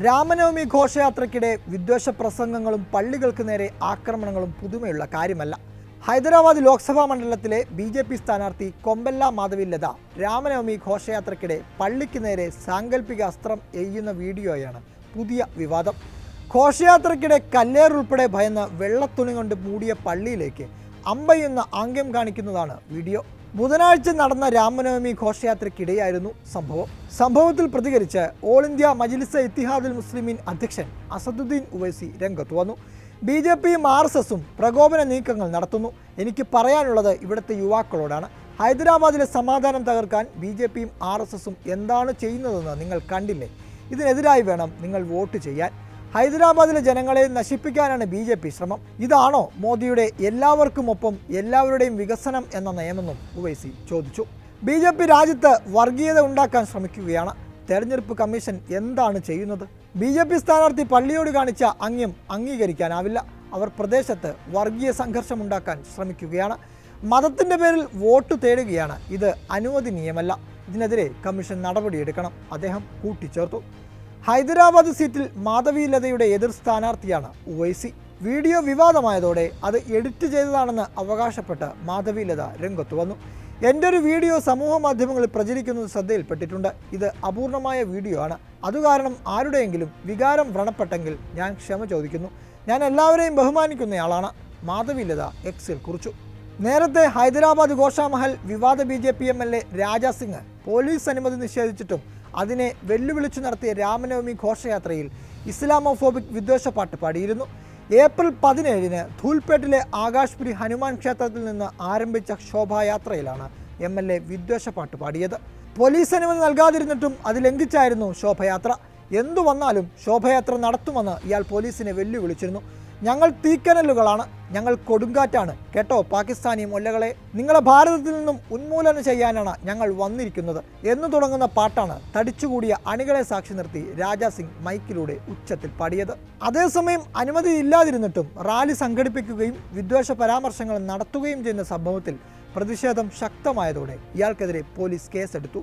രാമനവമി ഘോഷയാത്രയ്ക്കിടെ വിദ്വേഷ പ്രസംഗങ്ങളും പള്ളികൾക്ക് നേരെ ആക്രമണങ്ങളും പുതുമയുള്ള കാര്യമല്ല. ഹൈദരാബാദ് ലോക്സഭാ മണ്ഡലത്തിലെ BJP സ്ഥാനാർത്ഥി കൊമ്പല്ല മാധവി ലത രാമനവമി ഘോഷയാത്രയ്ക്കിടെ പള്ളിക്ക് നേരെ സാങ്കല്പിക അസ്ത്രം എയ്യുന്ന വീഡിയോയാണ് പുതിയ വിവാദം. ഘോഷയാത്രയ്ക്കിടെ കല്ലേറുൾപ്പെടെ ഭയന്ന് വെള്ളത്തുണി കൊണ്ട് മൂടിയ പള്ളിയിലേക്ക് അമ്പെയ്യുന്ന ആംഗ്യം കാണിക്കുന്നതാണ് വീഡിയോ. ബുധനാഴ്ച നടന്ന രാമനവമി ഘോഷയാത്രയ്ക്കിടെയായിരുന്നു സംഭവത്തിൽ പ്രതികരിച്ച് ഓൾ ഇന്ത്യ മജ്ലിസ് ഇത്തിഹാദുൽ മുസ്ലിമീൻ അധ്യക്ഷൻ അസദുദ്ദീൻ ഉവൈസി രംഗത്ത് വന്നു. BJPയും RSSും പ്രകോപന നീക്കങ്ങൾ നടത്തുന്നു. എനിക്ക് പറയാനുള്ളത് ഇവിടുത്തെ യുവാക്കളോടാണ്. ഹൈദരാബാദിലെ സമാധാനം തകർക്കാൻ BJPയും RSSും എന്താണ് ചെയ്യുന്നതെന്ന് നിങ്ങൾ കണ്ടില്ലേ? ഇതിനെതിരായി വേണം നിങ്ങൾ വോട്ട് ചെയ്യാൻ. ഹൈദരാബാദിലെ ജനങ്ങളെ നശിപ്പിക്കാനാണ് BJP ശ്രമം. ഇതാണോ മോദിയുടെ എല്ലാവർക്കുമൊപ്പം എല്ലാവരുടെയും വികസനം എന്ന നയമെന്നും ഉവൈസി ചോദിച്ചു. BJP രാജ്യത്ത് വർഗീയത ഉണ്ടാക്കാൻ ശ്രമിക്കുകയാണ്. തെരഞ്ഞെടുപ്പ് കമ്മീഷൻ എന്താണ് ചെയ്യുന്നത്? BJP സ്ഥാനാർത്ഥി പള്ളിയോട് കാണിച്ച ആംഗ്യം അംഗീകരിക്കാനാവില്ല. അവർ പ്രദേശത്ത് വർഗീയ സംഘർഷമുണ്ടാക്കാൻ ശ്രമിക്കുകയാണ്. മതത്തിൻ്റെ പേരിൽ വോട്ട് തേടുകയാണ്. ഇത് അനുവദനീയമല്ല. ഇതിനെതിരെ കമ്മീഷൻ നടപടിയെടുക്കണം, അദ്ദേഹം കൂട്ടിച്ചേർത്തു. ഹൈദരാബാദ് സീറ്റിൽ മാധവി ലതയുടെ എതിർ സ്ഥാനാർത്ഥിയാണ് ഉവൈസി. വീഡിയോ വിവാദമായതോടെ അത് എഡിറ്റ് ചെയ്തതാണെന്ന് അവകാശപ്പെട്ട് മാധവി ലത രംഗത്ത് വന്നു. എൻ്റെ ഒരു വീഡിയോ സമൂഹ മാധ്യമങ്ങളിൽ പ്രചരിക്കുന്നത് ശ്രദ്ധയിൽപ്പെട്ടിട്ടുണ്ട്. ഇത് അപൂർണമായ വീഡിയോ ആണ്. അതുകാരണം ആരുടെയെങ്കിലും വികാരം വ്രണപ്പെട്ടെങ്കിൽ ഞാൻ ക്ഷമ ചോദിക്കുന്നു. ഞാൻ എല്ലാവരെയും ബഹുമാനിക്കുന്നയാളാണ്, മാധവി ലത എക്സിൽ കുറിച്ചു. നേരത്തെ ഹൈദരാബാദ് ഗോഷാമഹൽ വിവാദ BJP MLA Raja Singh police അനുമതി നിഷേധിച്ചിട്ടും അതിനെ വെല്ലുവിളിച്ചു നടത്തിയ രാമനവമി ഘോഷയാത്രയിൽ ഇസ്ലാമോഫോബിക് വിദ്വേഷപ്പാട്ട് പാടിയിരുന്നു. ഏപ്രിൽ 17-ന് ധൂൽപേട്ടിലെ ആകാശ്പുരി ഹനുമാൻ ക്ഷേത്രത്തിൽ നിന്ന് ആരംഭിച്ച ശോഭായാത്രയിലാണ് MLA വിദ്വേഷപ്പാട്ട് പാടിയത്. പോലീസ് അനുമതി നൽകാതിരുന്നിട്ടും അത് ലംഘിച്ചായിരുന്നു ശോഭയാത്ര. എന്തു വന്നാലും ശോഭയാത്ര നടത്തുമെന്ന് ഇയാൾ പോലീസിനെ വെല്ലുവിളിച്ചിരുന്നു. ഞങ്ങൾ തീക്കനലുകളാണ്, ഞങ്ങൾ കൊടുങ്കാറ്റാണ് കേട്ടോ പാകിസ്ഥാനി മൊല്ലകളെ, നിങ്ങളെ ഭാരതത്തിൽ നിന്നും ഉന്മൂലനം ചെയ്യാനാണ് ഞങ്ങൾ വന്നിരിക്കുന്നത് എന്ന് തുടങ്ങുന്ന പാട്ടാണ് തടിച്ചുകൂടിയ അണികളെ സാക്ഷി നിർത്തി രാജാ സിംഗ് മൈക്കിലൂടെ ഉച്ചത്തിൽ പാടിയത്. അതേസമയം അനുമതി ഇല്ലാതിരുന്നിട്ടും റാലി സംഘടിപ്പിക്കുകയും വിദ്വേഷ പരാമർശങ്ങൾ നടത്തുകയും ചെയ്യുന്ന സംഭവത്തിൽ പ്രതിഷേധം ശക്തമായതോടെ ഇയാൾക്കെതിരെ പോലീസ് കേസെടുത്തു.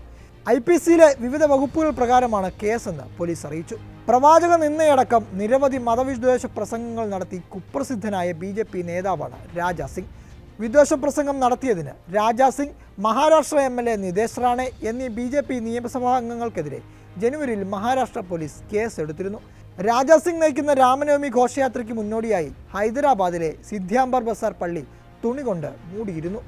IPCയിലെ വിവിധ വകുപ്പുകൾ പ്രകാരമാണ് കേസെന്ന് പോലീസ് അറിയിച്ചു. പ്രവാചക നിന്ദയടക്കം നിരവധി മതവിദ്വേഷ പ്രസംഗങ്ങൾ നടത്തി കുപ്രസിദ്ധനായ BJP നേതാവാണ് രാജാ സിംഗ്. വിദ്വേഷ പ്രസംഗം നടത്തിയതിന് രാജാ സിംഗ്, മഹാരാഷ്ട്ര MLA നിതേഷ് റാണെ എന്നീ BJP നിയമസഭാ അംഗങ്ങൾക്കെതിരെ ജനുവരിയിൽ മഹാരാഷ്ട്ര പോലീസ് കേസെടുത്തിരുന്നു. രാജാ സിംഗ് നയിക്കുന്ന രാമനവമി ഘോഷയാത്രയ്ക്ക് മുന്നോടിയായി ഹൈദരാബാദിലെ സിദ്ധ്യാംബർ ബസാർ പള്ളി തുണി കൊണ്ട് മൂടിയിരുന്നു.